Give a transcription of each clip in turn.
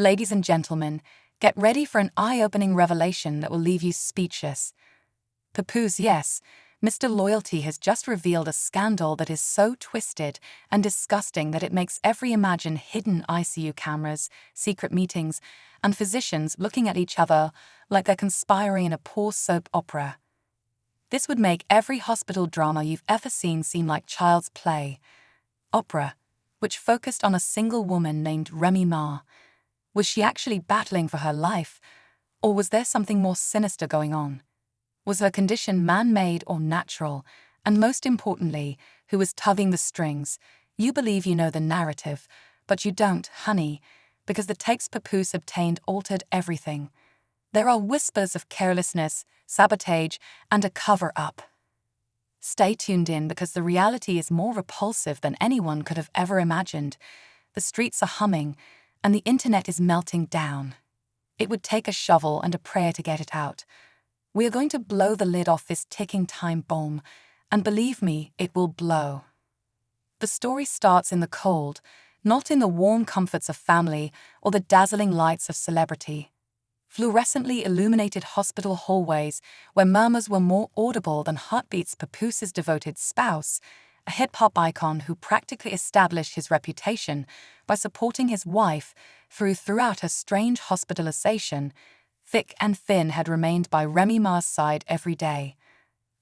Ladies and gentlemen, get ready for an eye-opening revelation that will leave you speechless. Papoose, yes, Mr. Loyalty has just revealed a scandal that is so twisted and disgusting that it makes every imagine hidden ICU cameras, secret meetings, and physicians looking at each other like they're conspiring in a poor soap opera. This would make every hospital drama you've ever seen seem like child's play. Opera, which focused on a single woman named Remy Ma. Was she actually battling for her life, or was there something more sinister going on? Was her condition man-made or natural? And most importantly, who was tugging the strings? You believe you know the narrative, but you don't, honey, because the takes Papoose obtained altered everything. There are whispers of carelessness, sabotage, and a cover-up. Stay tuned in because the reality is more repulsive than anyone could have ever imagined. The streets are humming, and the internet is melting down. It would take a shovel and a prayer to get it out. We are going to blow the lid off this ticking time bomb, and believe me, it will blow. The story starts in the cold, not in the warm comforts of family or the dazzling lights of celebrity. Fluorescently illuminated hospital hallways where murmurs were more audible than heartbeats. Papoose's devoted spouse, a hip-hop icon who practically established his reputation by supporting his wife throughout her strange hospitalization, thick and thin, had remained by Remy Ma's side every day.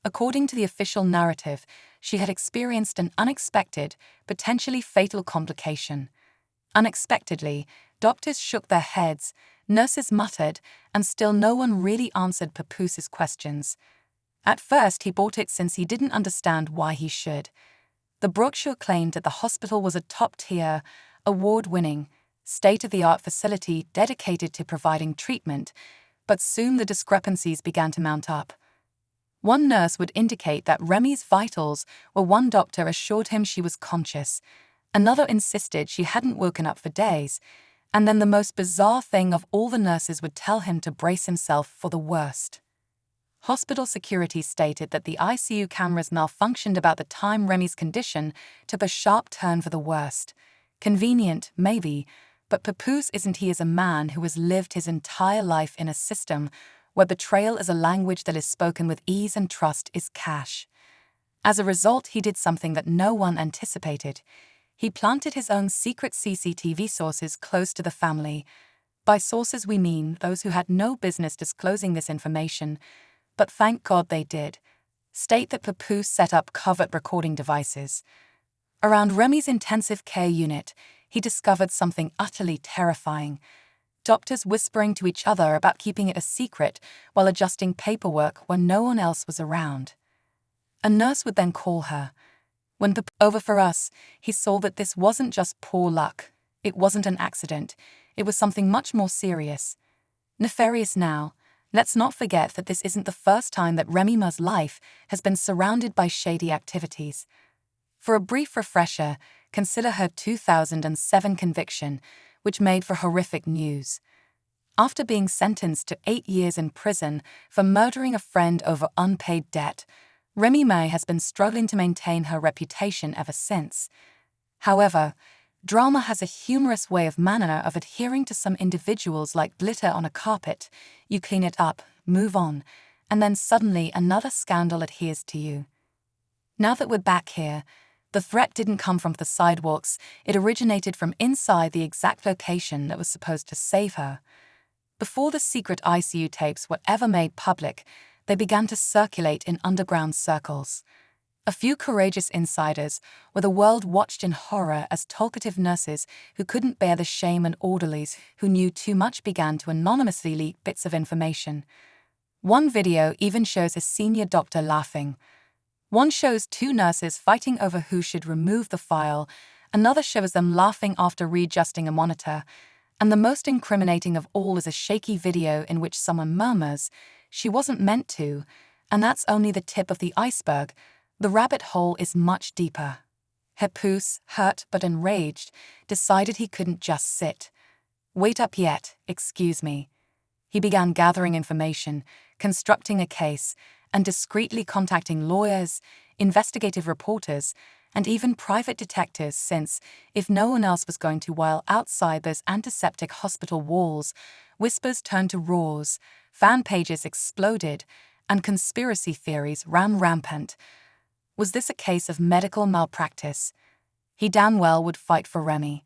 According to the official narrative, she had experienced an unexpected, potentially fatal complication. Unexpectedly, doctors shook their heads, nurses muttered, and still no one really answered Papoose's questions. At first, he bought it since he didn't understand why he should. The brochure claimed that the hospital was a top-tier, award-winning, state-of-the-art facility dedicated to providing treatment, but soon the discrepancies began to mount up. One nurse would indicate that Remy's vitals were. One doctor assured him she was conscious. Another insisted she hadn't woken up for days. And then the most bizarre thing of all, the nurses would tell him to brace himself for the worst. Hospital security stated that the ICU cameras malfunctioned about the time Remy's condition took a sharp turn for the worst. Convenient, maybe, but Papoose isn't he as a man who has lived his entire life in a system where betrayal as a language that is spoken with ease and trust is cash. As a result, he did something that no one anticipated. He planted his own secret CCTV sources close to the family. By sources we mean those who had no business disclosing this information, but thank God they did. State that Papoose set up covert recording devices. Around Remy's intensive care unit, he discovered something utterly terrifying. Doctors whispering to each other about keeping it a secret while adjusting paperwork when no one else was around. A nurse would then call her. When Papoose over for us, he saw that this wasn't just poor luck. It wasn't an accident. It was something much more serious. Nefarious now. Let's not forget that this isn't the first time that Remy Ma's life has been surrounded by shady activities. For a brief refresher, consider her 2007 conviction, which made for horrific news. After being sentenced to 8 years in prison for murdering a friend over unpaid debt, Remy Ma has been struggling to maintain her reputation ever since. However, drama has a humorous way of adhering to some individuals like glitter on a carpet. You clean it up, move on, and then suddenly another scandal adheres to you. Now that we're back here, the threat didn't come from the sidewalks. It originated from inside the exact location that was supposed to save her. Before the secret ICU tapes were ever made public, they began to circulate in underground circles. A few courageous insiders, where the world watched in horror as talkative nurses who couldn't bear the shame and orderlies who knew too much began to anonymously leak bits of information. One video even shows a senior doctor laughing. One shows 2 nurses fighting over who should remove the file. Another shows them laughing after readjusting a monitor. And the most incriminating of all is a shaky video in which someone murmurs, "She wasn't meant to," and that's only the tip of the iceberg. The rabbit hole is much deeper. Papoose, hurt but enraged, decided he couldn't just sit. Wait up yet, excuse me. He began gathering information, constructing a case, and discreetly contacting lawyers, investigative reporters, and even private detectives, since, if no one else was going to while outside those antiseptic hospital walls, whispers turned to roars, fan pages exploded, and conspiracy theories ran rampant. Was this a case of medical malpractice? He damn well would fight for Remy.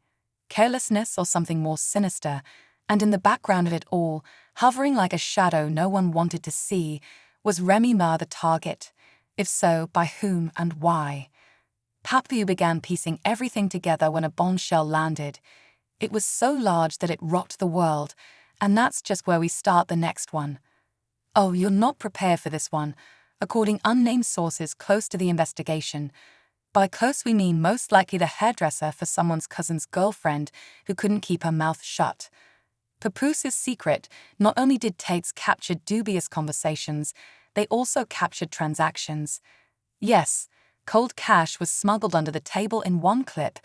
Carelessness or something more sinister, and in the background of it all, hovering like a shadow no one wanted to see, was Remy Ma the target? If so, by whom and why? Papoose began piecing everything together when a bombshell landed. It was so large that it rocked the world, and that's just where we start the next one. Oh, you're not prepared for this one, according unnamed sources close to the investigation. By close we mean most likely the hairdresser for someone's cousin's girlfriend who couldn't keep her mouth shut. Papoose's secret not only did tapes capture dubious conversations, they also captured transactions. Yes, cold cash was smuggled under the table in one clip,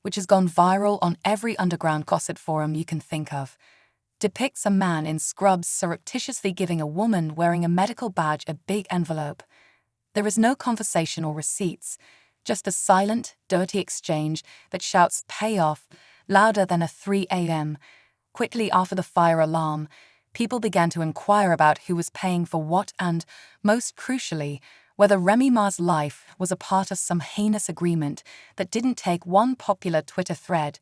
which has gone viral on every underground gossip forum you can think of. Depicts a man in scrubs surreptitiously giving a woman wearing a medical badge a big envelope. There is no conversation or receipts, just a silent, dirty exchange that shouts payoff louder than a 3 a.m. Quickly after the fire alarm, people began to inquire about who was paying for what and, most crucially, whether Remy Ma's life was a part of some heinous agreement that didn't take one popular Twitter thread,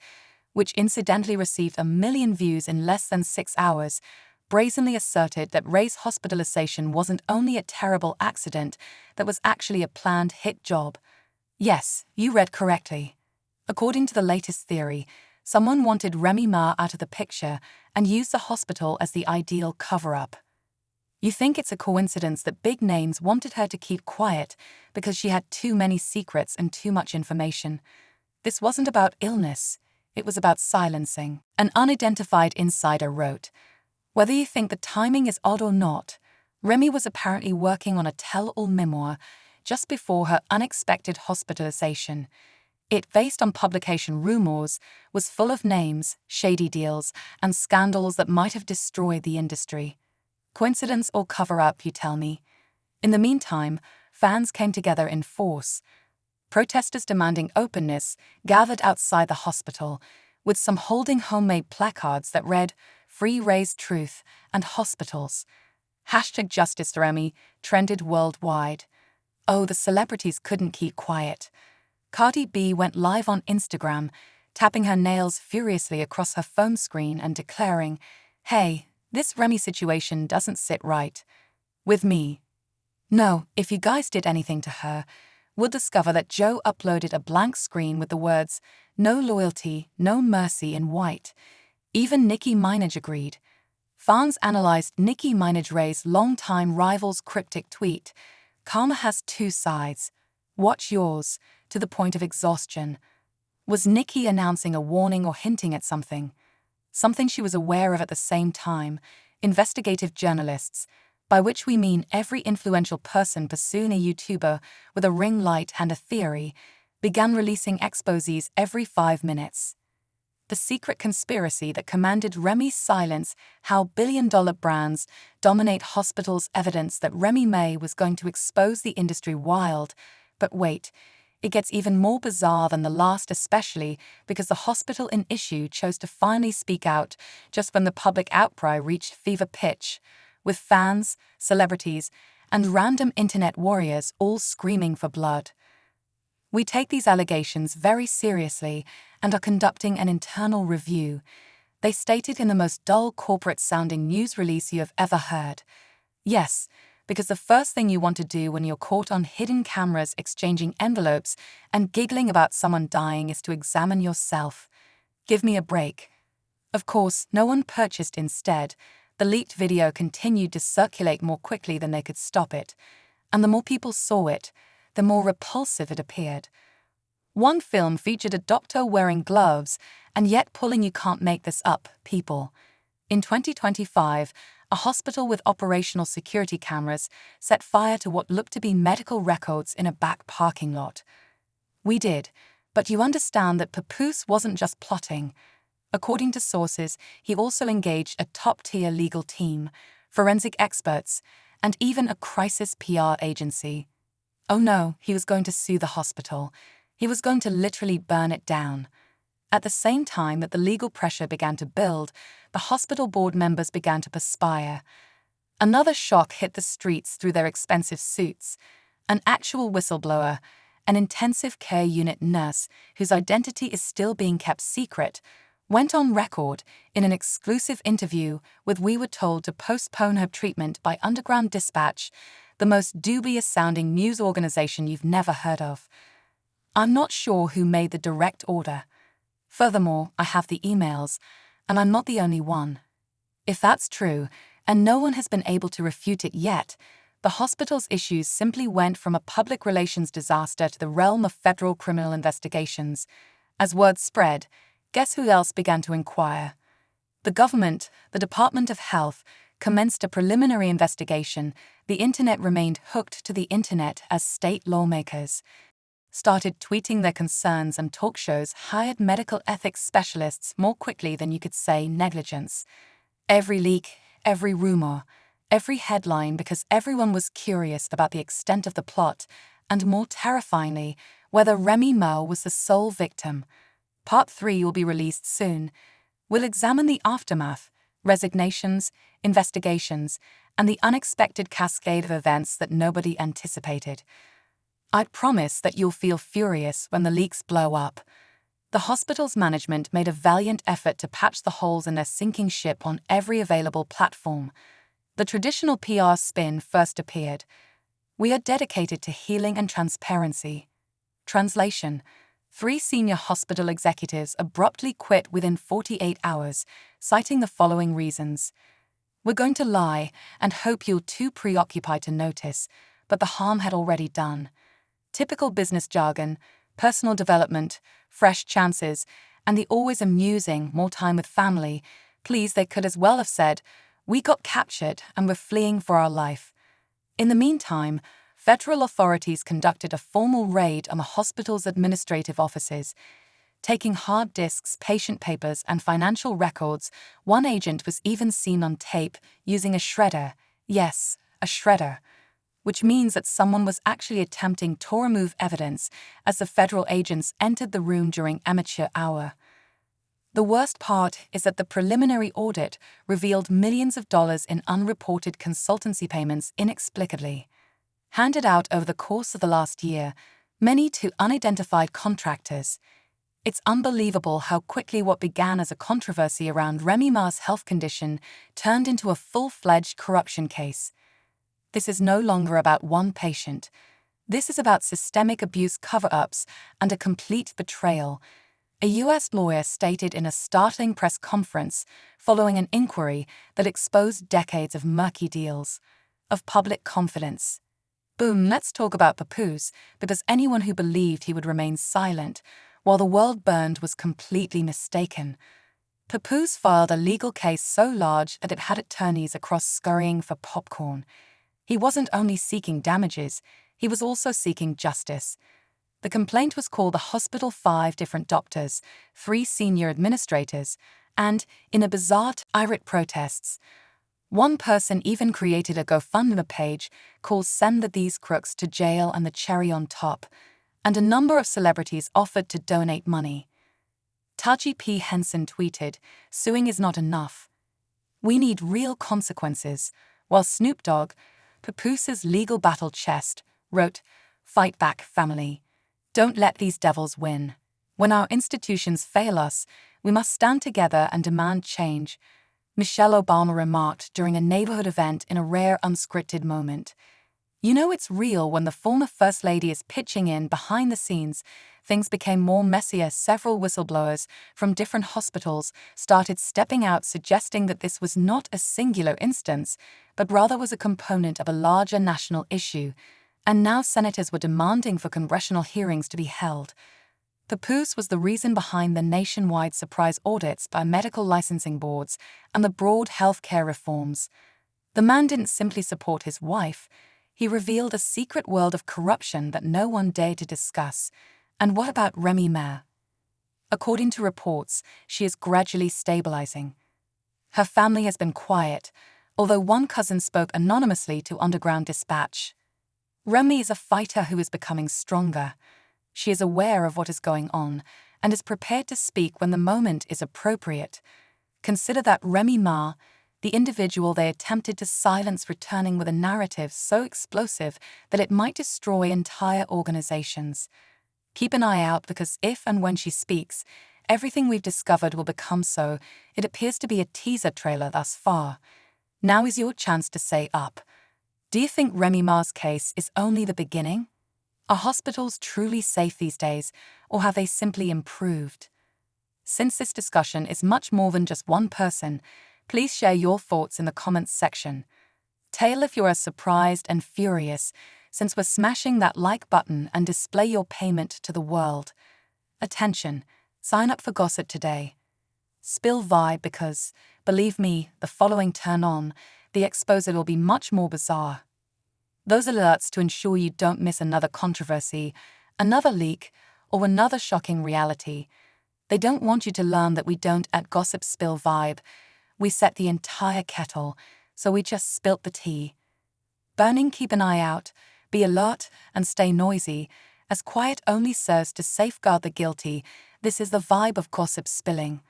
which incidentally received 1 million views in less than 6 hours, brazenly asserted that Ray's hospitalization wasn't only a terrible accident, that was actually a planned hit job. Yes, you read correctly. According to the latest theory, someone wanted Remy Ma out of the picture and used the hospital as the ideal cover-up. You think it's a coincidence that big names wanted her to keep quiet because she had too many secrets and too much information. This wasn't about illness, it was about silencing. An unidentified insider wrote, "Whether you think the timing is odd or not, Remy was apparently working on a tell-all memoir just before her unexpected hospitalization. It, based on publication rumors, was full of names, shady deals, and scandals that might have destroyed the industry. Coincidence or cover-up, you tell me? In the meantime, fans came together in force. Protesters demanding openness gathered outside the hospital, with some holding homemade placards that read, 'Free Ray's Truth' and 'Hospitals.' #Justice Remy trended worldwide. Oh, the celebrities couldn't keep quiet. Cardi B went live on Instagram, tapping her nails furiously across her phone screen and declaring, "Hey, this Remy situation doesn't sit right with me." No, if you guys did anything to her, we'll discover that Joe uploaded a blank screen with the words, "No loyalty, no mercy" in white. Even Nicki Minaj agreed. Fans analyzed Nicki Minaj Ray's longtime rival's cryptic tweet, "Karma has two sides. Watch yours," to the point of exhaustion. Was Nicki announcing a warning or hinting at something? Something she was aware of at the same time. Investigative journalists, by which we mean every influential person pursuing a YouTuber with a ring light and a theory, began releasing exposés every 5 minutes. The secret conspiracy that commanded Remy's silence, how billion-dollar brands dominate hospitals, evidence that Remy Ma was going to expose the industry wild. But wait, it gets even more bizarre than the last, especially because the hospital in issue chose to finally speak out just when the public outcry reached fever pitch, with fans, celebrities, and random internet warriors all screaming for blood. We take these allegations very seriously and are conducting an internal review, they stated in the most dull corporate-sounding news release you have ever heard. Yes, because the first thing you want to do when you're caught on hidden cameras exchanging envelopes and giggling about someone dying is to examine yourself. Give me a break. Of course, no one purchased instead. The leaked video continued to circulate more quickly than they could stop it, and the more people saw it, the more repulsive it appeared. One film featured a doctor wearing gloves and yet pulling "you can't make this up" people. In 2025, a hospital with operational security cameras set fire to what looked to be medical records in a back parking lot. We did, but you understand that Papoose wasn't just plotting. According to sources, he also engaged a top-tier legal team, forensic experts, and even a crisis PR agency. Oh no, he was going to sue the hospital. He was going to literally burn it down. At the same time that the legal pressure began to build, the hospital board members began to perspire. Another shock hit the streets through their expensive suits. An actual whistleblower, an intensive care unit nurse whose identity is still being kept secret, went on record in an exclusive interview with We Were Told to postpone her treatment by Underground Dispatch, the most dubious-sounding news organization you've never heard of. I'm not sure who made the direct order. Furthermore, I have the emails, and I'm not the only one. If that's true, and no one has been able to refute it yet, the hospital's issues simply went from a public relations disaster to the realm of federal criminal investigations. As word spread, guess who else began to inquire? The government, the Department of Health, commenced a preliminary investigation. The internet remained hooked to the internet as state lawmakers started tweeting their concerns, and talk shows hired medical ethics specialists more quickly than you could say negligence. Every leak, every rumor, every headline, because everyone was curious about the extent of the plot, and more terrifyingly, whether Remy Ma was the sole victim. Part 3 will be released soon. We'll examine the aftermath, resignations, investigations, and the unexpected cascade of events that nobody anticipated. I'd promise that you'll feel furious when the leaks blow up. The hospital's management made a valiant effort to patch the holes in their sinking ship on every available platform. The traditional PR spin first appeared. We are dedicated to healing and transparency. Translation: 3 senior hospital executives abruptly quit within 48 hours, citing the following reasons. We're going to lie and hope you're too preoccupied to notice, but the harm had already done. Typical business jargon, personal development, fresh chances, and the always amusing more time with family. Please, they could as well have said, we got captured and we're fleeing for our life. In the meantime, federal authorities conducted a formal raid on the hospital's administrative offices. Taking hard disks, patient papers, and financial records, one agent was even seen on tape using a shredder. Yes, a shredder. Which means that someone was actually attempting to remove evidence as the federal agents entered the room during amateur hour. The worst part is that the preliminary audit revealed millions of dollars in unreported consultancy payments inexplicably handed out over the course of the last year, many to unidentified contractors. It's unbelievable how quickly what began as a controversy around Remy Ma's health condition turned into a full-fledged corruption case. This is no longer about one patient. This is about systemic abuse cover-ups and a complete betrayal. A U.S. lawyer stated in a startling press conference following an inquiry that exposed decades of murky deals, of public confidence. Boom, let's talk about Papoose, because anyone who believed he would remain silent while the world burned was completely mistaken. Papoose filed a legal case so large that it had attorneys across scurrying for popcorn. He wasn't only seeking damages, he was also seeking justice. The complaint was called the hospital 5 different doctors, 3 senior administrators, and, in a bizarre irate protests, one person even created a GoFundMe page called Send These Crooks to Jail, and the cherry on top, and a number of celebrities offered to donate money. Taji P. Henson tweeted, "Suing is not enough. We need real consequences," while Snoop Dogg, Papoose's legal battle chest, wrote, "Fight back, family. Don't let these devils win. When our institutions fail us, we must stand together and demand change," Michelle Obama remarked during a neighborhood event in a rare unscripted moment. You know it's real when the former First Lady is pitching in behind the scenes. Things became more messier. Several whistleblowers from different hospitals started stepping out, suggesting that this was not a singular instance, but rather was a component of a larger national issue. And now senators were demanding for congressional hearings to be held. Papoose was the reason behind the nationwide surprise audits by medical licensing boards and the broad healthcare reforms. The man didn't simply support his wife. He revealed a secret world of corruption that no one dared to discuss. And what about Remy Ma? According to reports, she is gradually stabilizing. Her family has been quiet, although one cousin spoke anonymously to Underground Dispatch. Remy is a fighter who is becoming stronger. She is aware of what is going on and is prepared to speak when the moment is appropriate. Consider that Remy Ma, the individual they attempted to silence, returning with a narrative so explosive that it might destroy entire organizations. Keep an eye out, because if and when she speaks, everything we've discovered will become so. It appears to be a teaser trailer thus far. Now is your chance to say up. Do you think Remy Ma's case is only the beginning? Are hospitals truly safe these days, or have they simply improved? Since this discussion is much more than just one person, please share your thoughts in the comments section. Tell if you're as surprised and furious, since we're smashing that like button and display your payment to the world. Attention, sign up for gossip today. Spill vibe, because, believe me, the following turn on, the exposure will be much more bizarre. Those alerts to ensure you don't miss another controversy, another leak, or another shocking reality. They don't want you to learn that we don't at Gossip Spill Vibe. We set the entire kettle, so we just spilt the tea. Burning, keep an eye out, be alert, and stay noisy, as quiet only serves to safeguard the guilty. This is the vibe of gossip spilling.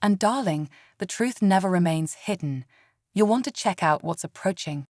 And darling, the truth never remains hidden. You'll want to check out what's approaching.